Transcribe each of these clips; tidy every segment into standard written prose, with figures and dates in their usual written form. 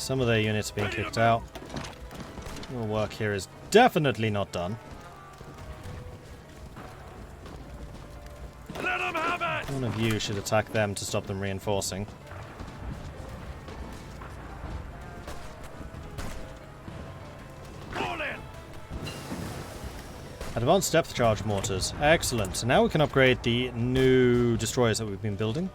some of their units are being kicked out. Your work here is definitely not done. Let 'em have it! One of you should attack them to stop them reinforcing. All in! Advanced depth charge mortars. Excellent. So now we can upgrade the new destroyers that we've been building.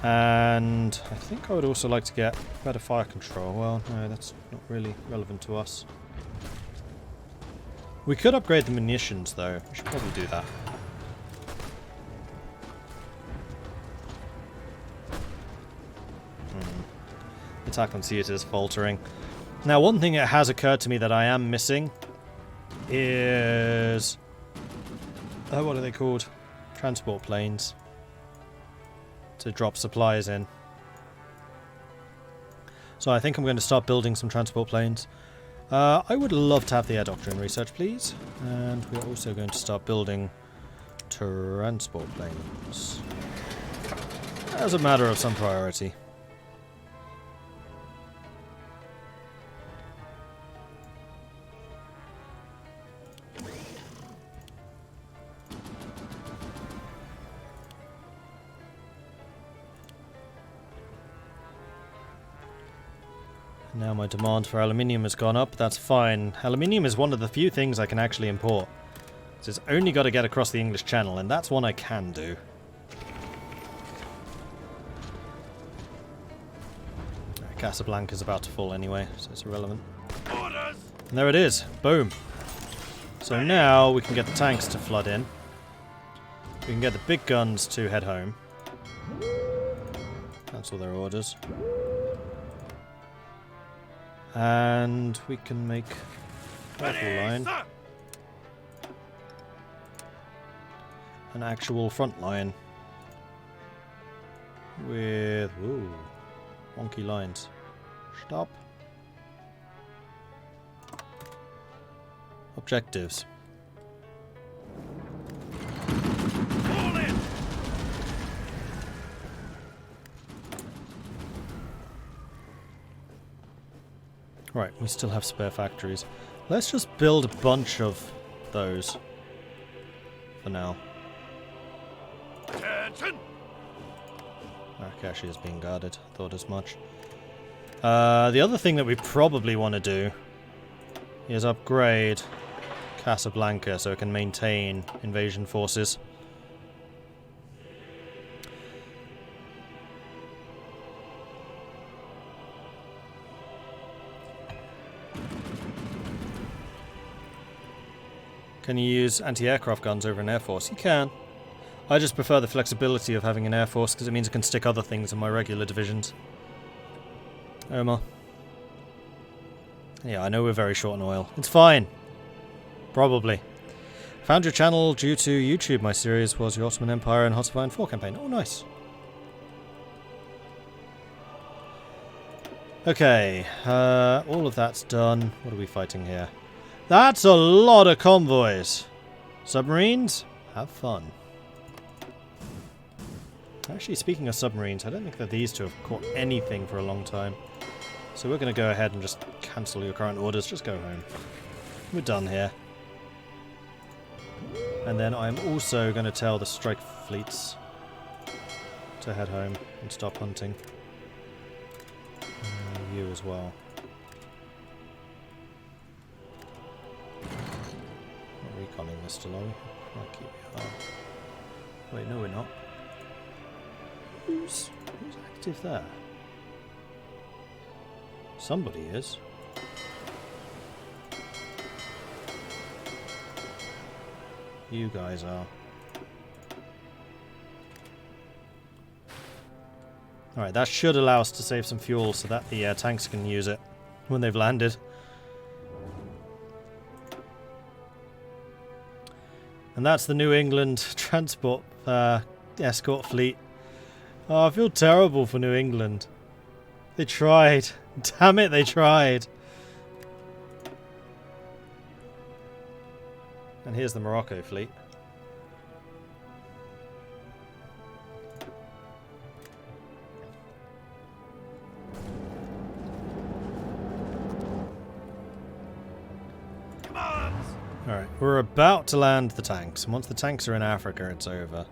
And I think I would also like to get better fire control. Well, no, that's not really relevant to us. We could upgrade the munitions, though. We should probably do that. Attack on theatres faltering. Now, one thing that has occurred to me that I am missing is... what are they called? Transport planes. To drop supplies in. So I think I'm going to start building some transport planes. I would love to have the air doctrine research, please. And we're also going to start building transport planes. As a matter of some priority. Now my demand for aluminium has gone up. That's fine. Aluminium is one of the few things I can actually import. It's only got to get across the English Channel, and that's one I can do. Casablanca's about to fall anyway, so it's irrelevant. Orders! And there it is. Boom. So now we can get the tanks to flood in. We can get the big guns to head home. Cancel their orders. And we can make a rifle line. An actual front line. With... Ooh, wonky lines. Stop. Objectives. All in! Right, we still have spare factories. Let's just build a bunch of those. For now. Attention! Akashi is being guarded. Thought as much. The other thing that we probably want to do is upgrade Casablanca so it can maintain invasion forces. Can you use anti-aircraft guns over an air force? You can. I just prefer the flexibility of having an air force because it means I can stick other things in my regular divisions. Omar. Yeah, I know we're very short on oil. It's fine. Probably. Found your channel due to YouTube. My series was the Ottoman Empire and Hot of Iron 4 campaign. Oh, nice. Okay. All of that's done. What are we fighting here? That's a lot of convoys. Submarines? Have fun. Actually, speaking of submarines, I don't think that these two have caught anything for a long time. So we're going to go ahead and just cancel your current orders. Just go home. We're done here. And then I'm also going to tell the strike fleets to head home and stop hunting. You as well. Not reconning this still, are we? Lucky we are. Wait, no we're not. Who's active there? Somebody is. You guys are. Alright, that should allow us to save some fuel so that the tanks can use it when they've landed. And that's the New England transport escort fleet. Oh, I feel terrible for New England. They tried. Damn it, they tried. And here's the Morocco fleet. Alright, we're about to land the tanks, and once the tanks are in Africa, it's over.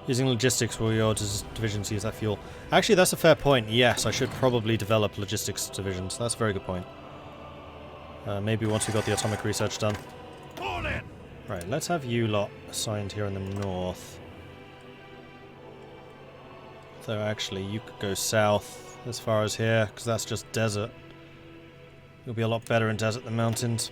Using logistics will your divisions use that fuel? Actually, that's a fair point. Yes, I should probably develop logistics divisions. That's a very good point. Maybe once we've got the atomic research done. Fall in. Right, let's have you lot assigned here in the north. Though actually, you could go south as far as here, because that's just desert. You'll be a lot better in desert than mountains.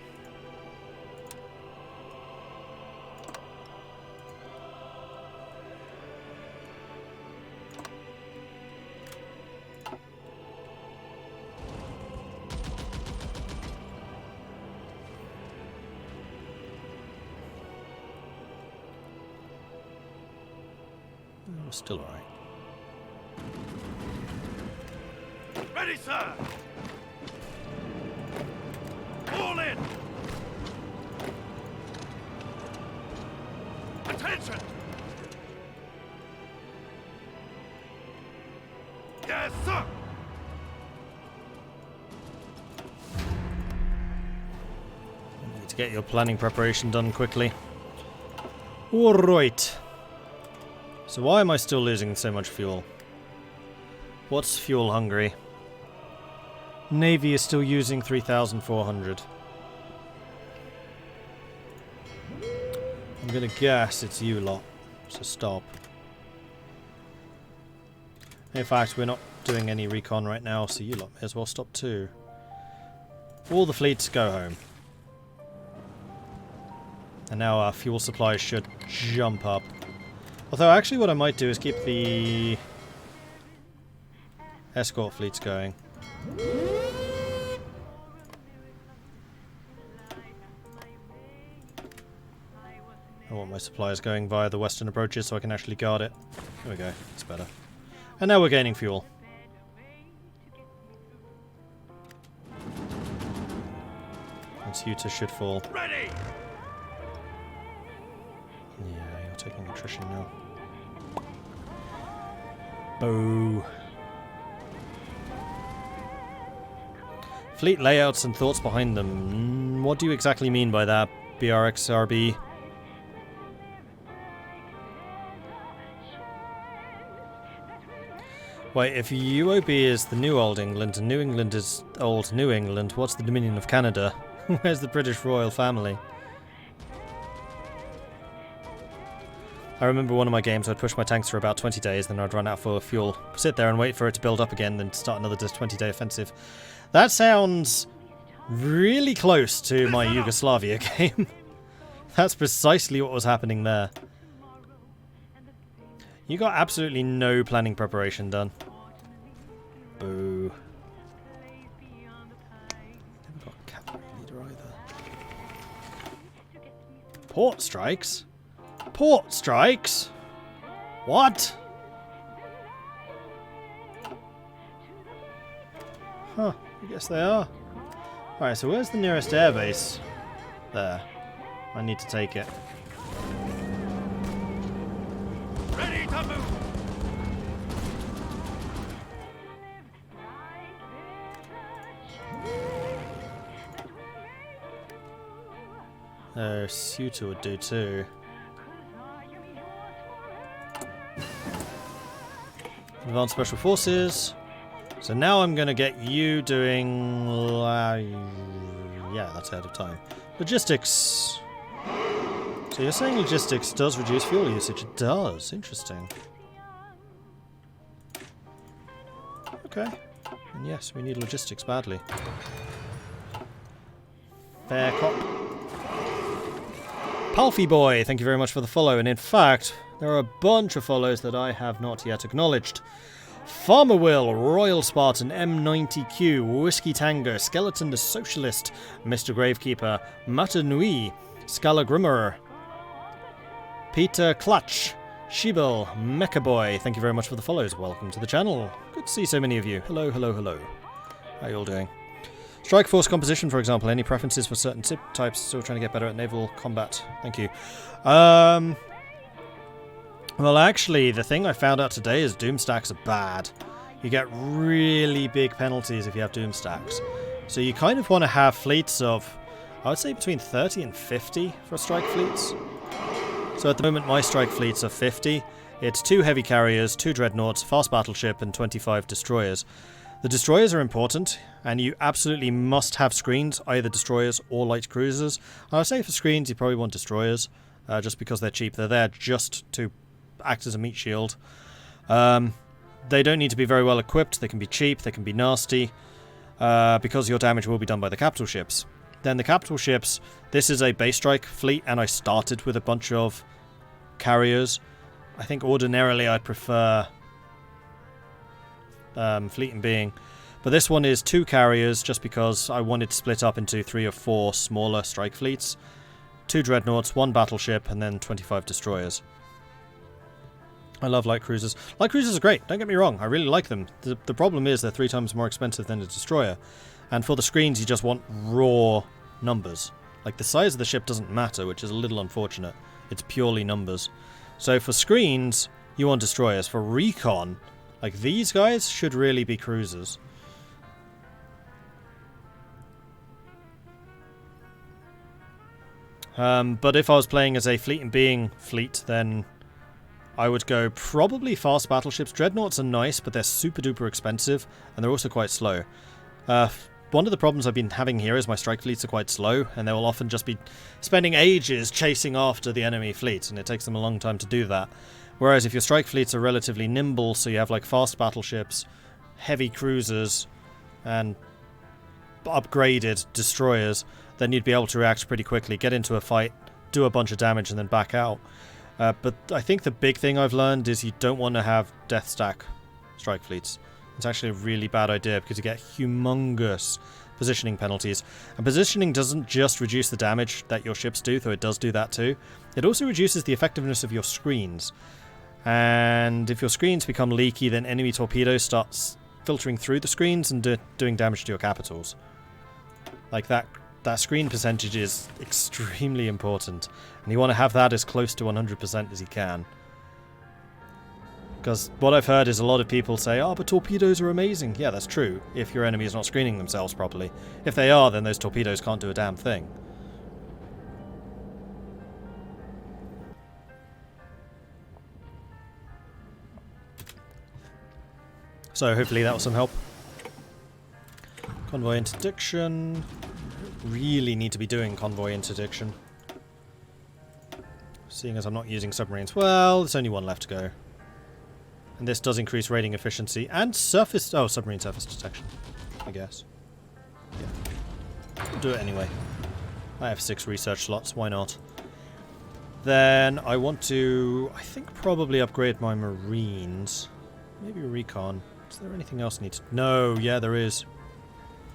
We're still alright. Ready, sir. Fall in. Attention. Yes, sir. You need to get your planning preparation done quickly. Alright. So why am I still losing so much fuel? What's fuel hungry? Navy is still using 3,400. I'm gonna guess it's you lot, so stop. In fact, we're not doing any recon right now, so you lot may as well stop too. All the fleets go home. And now our fuel supplies should jump up. Although actually what I might do is keep the escort fleets going. I want my supplies going via the western approaches so I can actually guard it. There we go, it's better. And now we're gaining fuel. Once Utah should fall. Ready. Yeah, you're taking attrition now. Boo. Fleet layouts and thoughts behind them. What do you exactly mean by that, BRXRB? Wait, if UOB is the new Old England and New England is Old New England, what's the Dominion of Canada? Where's the British royal family? I remember one of my games I'd push my tanks for about 20 days, then I'd run out for fuel, sit there and wait for it to build up again, then start another 20-day offensive. That sounds really close to my Yugoslavia game. That's precisely what was happening there. You got absolutely no planning preparation done. Boo. Never got a cavalry leader either. Port strikes? Port strikes? What? Huh, I guess they are. Alright, so where's the nearest airbase? There. I need to take it. Ready to move. Suitor would do too. Advanced Special Forces. So now I'm going to get you doing... yeah, that's ahead of time. Logistics. So you're saying logistics does reduce fuel usage? It does. Interesting. Okay. And yes, we need logistics badly. Fair cop. Palfy Boy, thank you very much for the follow. And in fact, there are a bunch of follows that I have not yet acknowledged. Farmer Will, Royal Spartan, M90Q, Whiskey Tango, Skeleton the Socialist, Mr. Gravekeeper, Matanui, Scala Grimmer, Peter Clutch, Shebel, Mecha Boy, thank you very much for the follows. Welcome to the channel. Good to see so many of you. Hello, hello, hello. How you all doing? Strike Force composition, for example. Any preferences for certain ship types? Still trying to get better at naval combat. Thank you. Well, actually, the thing I found out today is doom stacks are bad. You get really big penalties if you have doom stacks. So you kind of want to have fleets of, I would say, between 30 and 50 for strike fleets. So at the moment my strike fleets are 50. It's 2 heavy carriers, 2 dreadnoughts, fast battleship, and 25 destroyers. The destroyers are important, and you absolutely must have screens, either destroyers or light cruisers. I would say for screens you probably want destroyers, just because they're cheap. They're there just to act as a meat shield. They don't need to be very well equipped, they can be cheap, they can be nasty, because your damage will be done by the capital ships. Then the capital ships, this is a base strike fleet, and I started with a bunch of carriers. I think ordinarily I'd prefer Fleet and Being, but this one is 2 carriers just because I wanted to split up into 3 or 4 smaller strike fleets, 2 dreadnoughts, 1 battleship, and then 25 destroyers. I love light cruisers. Light cruisers are great, don't get me wrong, I really like them. The problem is they're 3 times more expensive than a destroyer, and for the screens you just want raw numbers. Like, the size of the ship doesn't matter, which is a little unfortunate. It's purely numbers. So for screens you want destroyers. For recon, like, these guys should really be cruisers. But if I was playing as a Fleet and Being fleet, then I would go probably fast battleships. Dreadnoughts are nice, but they're super duper expensive, and they're also quite slow. One of the problems I've been having here is my strike fleets are quite slow, and they will often just be spending ages chasing after the enemy fleet, and it takes them a long time to do that. Whereas if your strike fleets are relatively nimble, so you have like fast battleships, heavy cruisers, and upgraded destroyers, then you'd be able to react pretty quickly, get into a fight, do a bunch of damage, and then back out. But I think the big thing I've learned is you don't want to have death stack strike fleets. It's actually a really bad idea because you get humongous positioning penalties. And positioning doesn't just reduce the damage that your ships do, though it does do that too. It also reduces the effectiveness of your screens. And if your screens become leaky, then enemy torpedoes start filtering through the screens and doing damage to your capitals. Like, that screen percentage is extremely important, and you want to have that as close to 100% as you can. Because what I've heard is a lot of people say, oh, but torpedoes are amazing. Yeah, that's true, if your enemy is not screening themselves properly. If they are, then those torpedoes can't do a damn thing. So hopefully that was some help. Convoy interdiction. Really need to be doing convoy interdiction. Seeing as I'm not using submarines. Well, there's only 1 left to go. And this does increase raiding efficiency and surface... Oh, submarine surface detection, I guess. Yeah. We'll do it anyway. I have 6 research slots, why not? Then I want to, I think, probably upgrade my marines. Maybe recon. Is there anything else I need to... No, yeah, there is.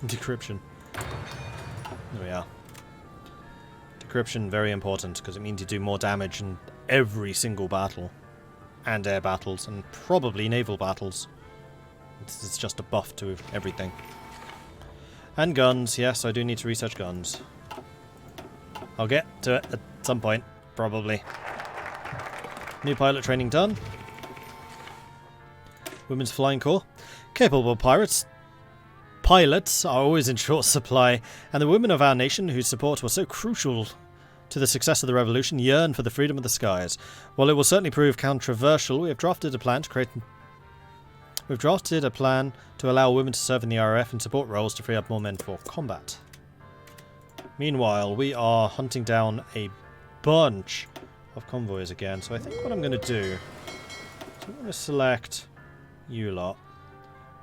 Decryption. There we are. Decryption, very important, because it means you do more damage in every single battle. And air battles, and probably naval battles. It's just a buff to everything. And guns, yes, I do need to research guns. I'll get to it at some point, probably. New pilot training done. Women's Flying Corps. Capable pilots are always in short supply, and the women of our nation, whose support was so crucial to the success of the revolution, yearn for the freedom of the skies. While it will certainly prove controversial, we have drafted a plan to allow women to serve in the RAF and support roles to free up more men for combat. Meanwhile, we are hunting down a bunch of convoys again, so I think what I'm going to do is I'm going to select you lot.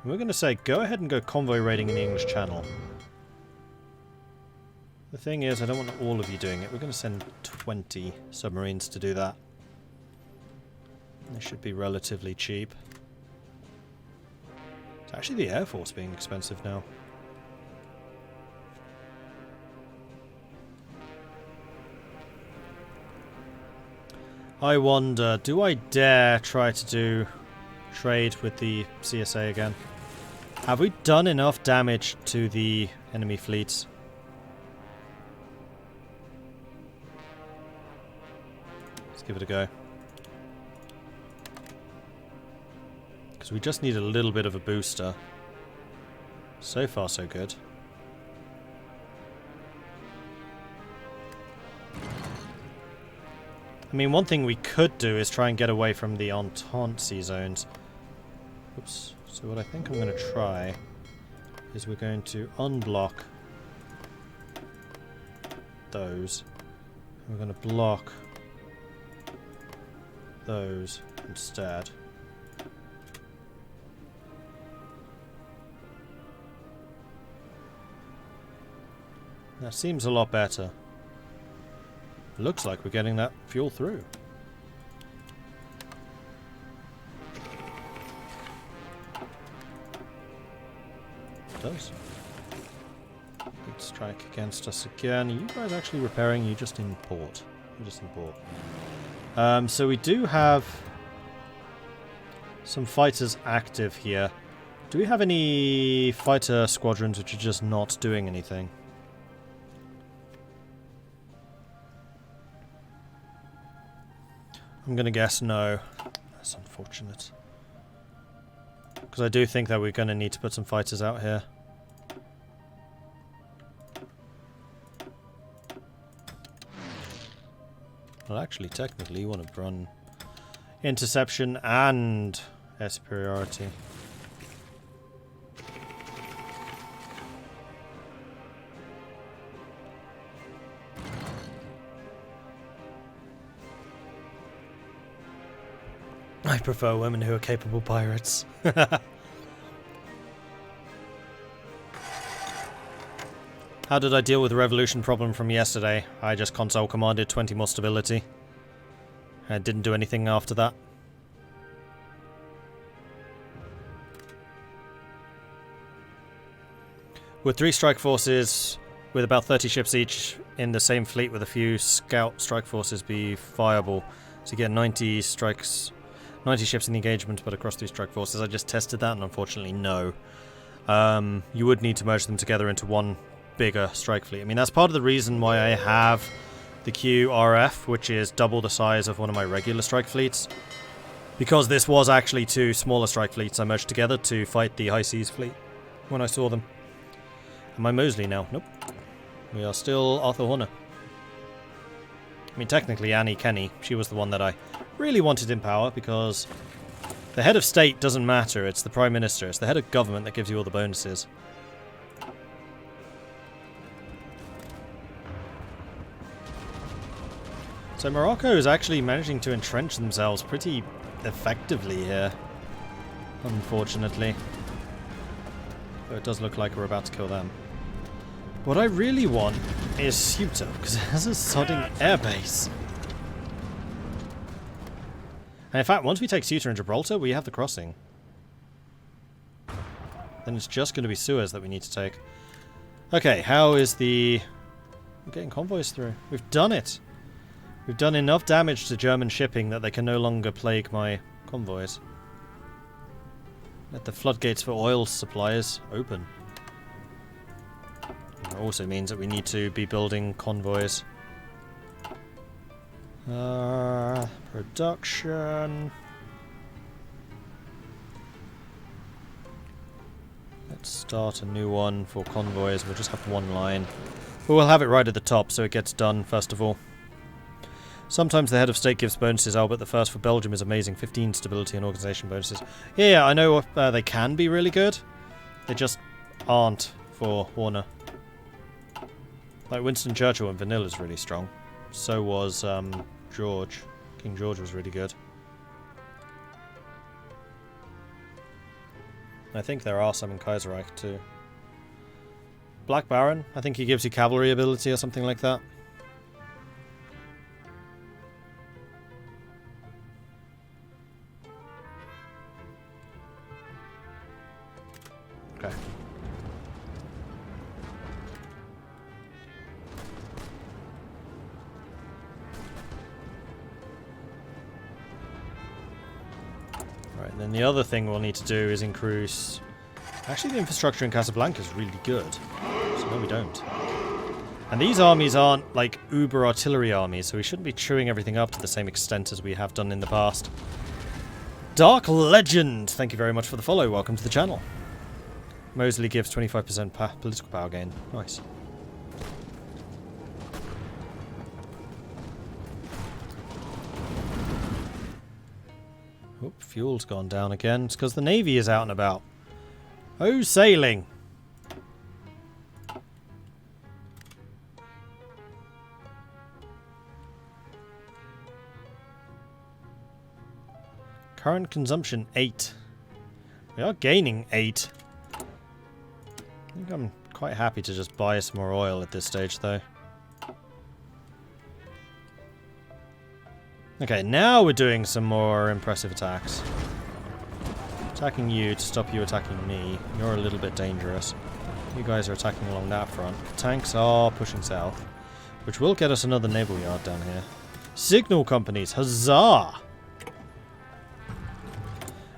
And we're going to say, go ahead and go convoy raiding in the English Channel. The thing is, I don't want all of you doing it. We're going to send 20 submarines to do that. They should be relatively cheap. It's actually the Air Force being expensive now. I wonder, do I dare try to do trade with the CSA again? Have we done enough damage to the enemy fleets? Let's give it a go. Because we just need a little bit of a booster. So far, so good. I mean, one thing we could do is try and get away from the Entente sea zones. Oops. So what I think I'm going to try is we're going to unblock those. We're going to block those instead. That seems a lot better. Looks like we're getting that fuel through. It does. Good strike against us again. Are you guys actually repairing? You just in port. You're just in port. So we do have some fighters active here. Do we have any fighter squadrons which are just not doing anything? I'm going to guess no. That's unfortunate. Because I do think that we're going to need to put some fighters out here. Well, actually, technically, you want to run interception and air superiority. I prefer women who are capable pirates. How did I deal with the revolution problem from yesterday? I just console commanded 20 more stability. I didn't do anything after that. With 3 strike forces, with about 30 ships each in the same fleet with a few scout strike forces be viable. So you get 90 strikes... 90 ships in the engagement, but across 3 strike forces. I just tested that, and unfortunately, no. You would need to merge them together into one bigger strike fleet. I mean, that's part of the reason why I have the QRF, which is double the size of one of my regular strike fleets. Because this was actually 2 smaller strike fleets I merged together to fight the High Seas fleet when I saw them. Am I Mosley now? Nope. We are still Arthur Horner. I mean, technically, Annie Kenny, she was the one that I really wanted in power, because the head of state doesn't matter, it's the Prime Minister, it's the head of government that gives you all the bonuses. So Morocco is actually managing to entrench themselves pretty effectively here, unfortunately. Though it does look like we're about to kill them. What I really want is Ceuta, because it has a sodding airbase. And in fact, once we take Ceuta and Gibraltar, we have the crossing. Then it's just going to be Suez that we need to take. Okay, how is the... We're getting convoys through. We've done it! We've done enough damage to German shipping that they can no longer plague my convoys. Let the floodgates for oil supplies open. That also means that we need to be building convoys. Production. Let's start a new one for convoys. We'll just have one line. But we'll have it right at the top so it gets done first of all. Sometimes the head of state gives bonuses, Albert. The first for Belgium is amazing. 15 stability and organisation bonuses. Yeah, I know they can be really good. They just aren't for Horner. Like Winston Churchill and Vanilla is really strong. So was George. King George was really good. I think there are some in Kaiserreich too. Black Baron, I think he gives you cavalry ability or something like that. Okay. Right, then the other thing we'll need to do is increase... Actually, the infrastructure in Casablanca is really good. So no, we don't. And these armies aren't, like, uber artillery armies, so we shouldn't be chewing everything up to the same extent as we have done in the past. Dark Legend! Thank you very much for the follow. Welcome to the channel. Mosley gives 25% political power gain. Nice. fuel's gone down again. It's because the Navy is out and about. Oh, sailing! Current consumption 8. We are gaining 8. I think I'm quite happy to just buy some more oil at this stage, though. Okay, now we're doing some more impressive attacks. Attacking you to stop you attacking me. You're a little bit dangerous. You guys are attacking along that front. Tanks are pushing south, which will get us another naval yard down here. Signal companies, huzzah!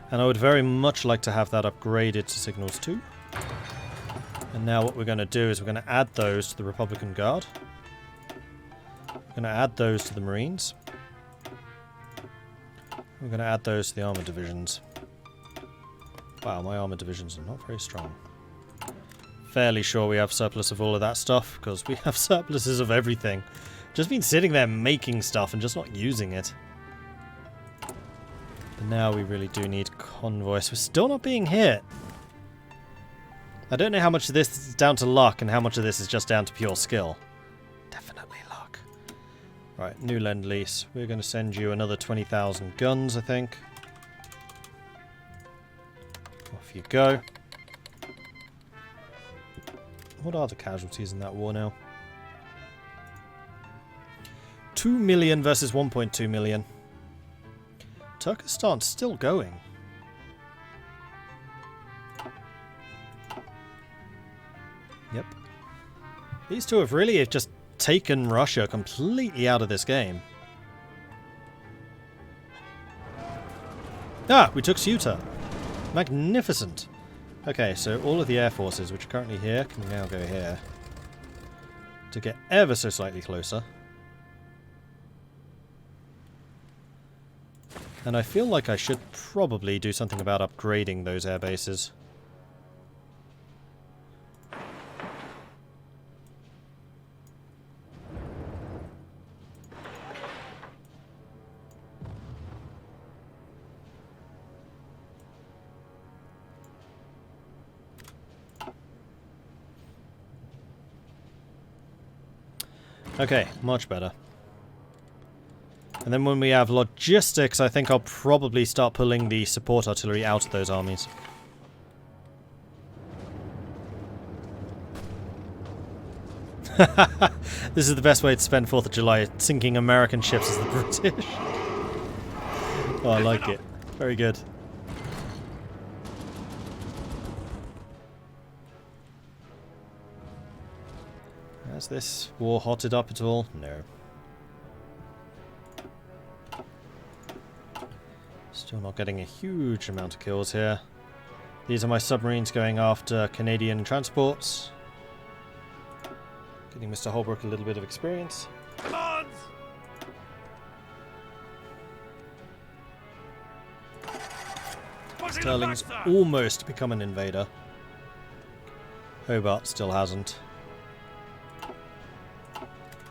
And I would very much like to have that upgraded to signals too. And now what we're going to do is we're going to add those to the Republican Guard. We're going to add those to the Marines. We're going to add those to the armor divisions. Wow, my armor divisions are not very strong. Fairly sure we have surplus of all of that stuff, because we have surpluses of everything. Just been sitting there making stuff and just not using it. But now we really do need convoys. We're still not being hit. I don't know how much of this is down to luck and how much of this is just down to pure skill. Definitely luck. Right, new lend-lease. We're going to send you another 20,000 guns, I think. Off you go. What are the casualties in that war now? 2 million versus 1.2 million. Turkestan's still going. Yep. These two have really just taken Russia completely out of this game. Ah, we took Ceuta. Magnificent. Okay, so all of the air forces which are currently here can now go here. To get ever so slightly closer. And I feel like I should probably do something about upgrading those air bases. Okay, much better. And then when we have logistics, I think I'll probably start pulling the support artillery out of those armies. This is the best way to spend 4th of July, sinking American ships as the British. Oh, I like it. Very good. Has this war hotted up at all? No. Still not getting a huge amount of kills here. These are my submarines going after Canadian transports. Getting Mr. Holbrook a little bit of experience. Commands! Sterling's almost become an invader. Hobart still hasn't.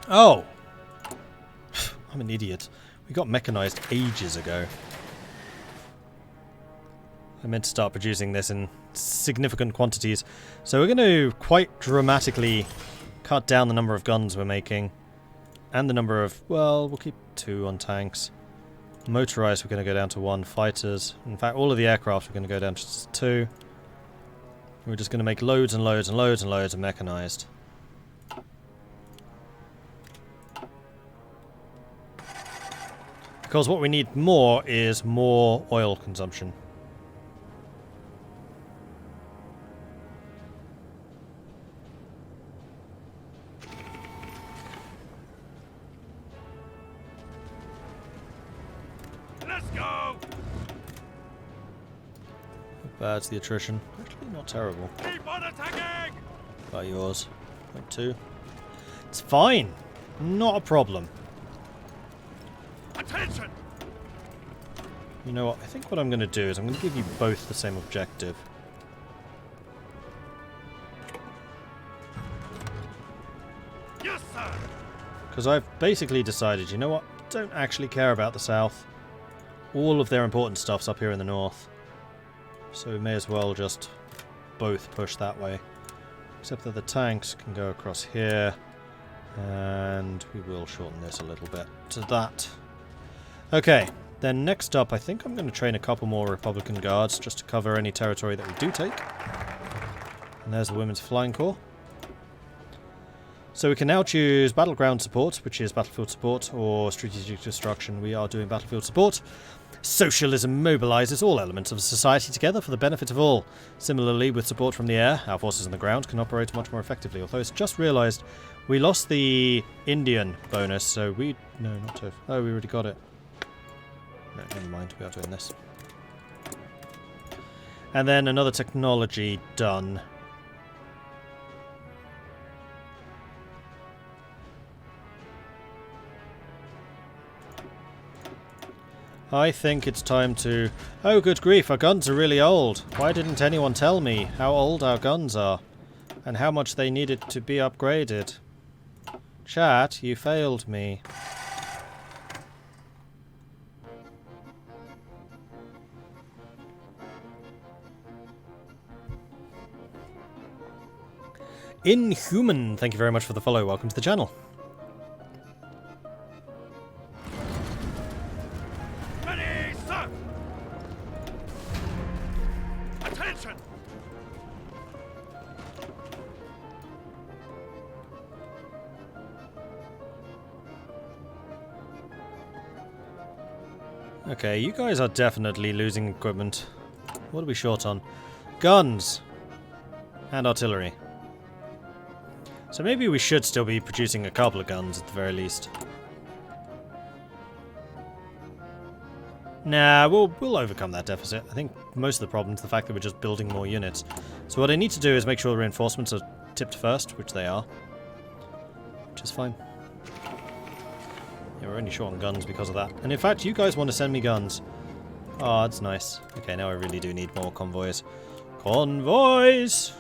Oh! I'm an idiot. We got mechanized ages ago. I meant to start producing this in significant quantities. So we're going to quite dramatically cut down the number of guns we're making. And the number of... well, we'll keep 2 on tanks. Motorized we're going to go down to 1. Fighters. In fact, all of the aircraft we're going to go down to just 2. We're just going to make loads and loads and loads and loads of mechanized. Because what we need more is more oil consumption. Let's go! How bad's the attrition? Actually not terrible. Keep on attacking! About yours. 0.2. It's fine. Not a problem. Attention! You know what? I think what I'm going to do is I'm going to give you both the same objective. Yes, sir! Because I've basically decided, you know what? Don't actually care about the south. all of their important stuff's up here in the north. So we may as well just both push that way. Except that the tanks can go across here. And we will shorten this a little bit to that. Okay, then next up I think I'm going to train a couple more Republican guards just to cover any territory that we do take. And there's the Women's Flying Corps. So we can now choose Battleground Support, which is Battlefield Support, or Strategic Destruction. We are doing Battlefield Support. Socialism mobilises all elements of society together for the benefit of all. Similarly, with support from the air, our forces on the ground can operate much more effectively. Although it's just realised we lost the Indian bonus, so we... No, not to... Oh, we already got it. No, never mind, we are doing this. And then another technology done. I think it's time to... Oh, good grief, our guns are really old. Why didn't anyone tell me how old our guns are? And how much they needed to be upgraded? Chat, you failed me. Inhuman, thank you very much for the follow. Welcome to the channel. Ready, sir! Attention! Okay, you guys are definitely losing equipment. What are we short on? Guns! And artillery. So maybe we should still be producing a couple of guns at the very least. Nah, we'll overcome that deficit. I think most of the problem is the fact that we're just building more units. So what I need to do is make sure the reinforcements are tipped first, which they are. Which is fine. Yeah, we're only short on guns because of that. And in fact, you guys want to send me guns. Oh, that's nice. Okay, now I really do need more convoys. Convoys!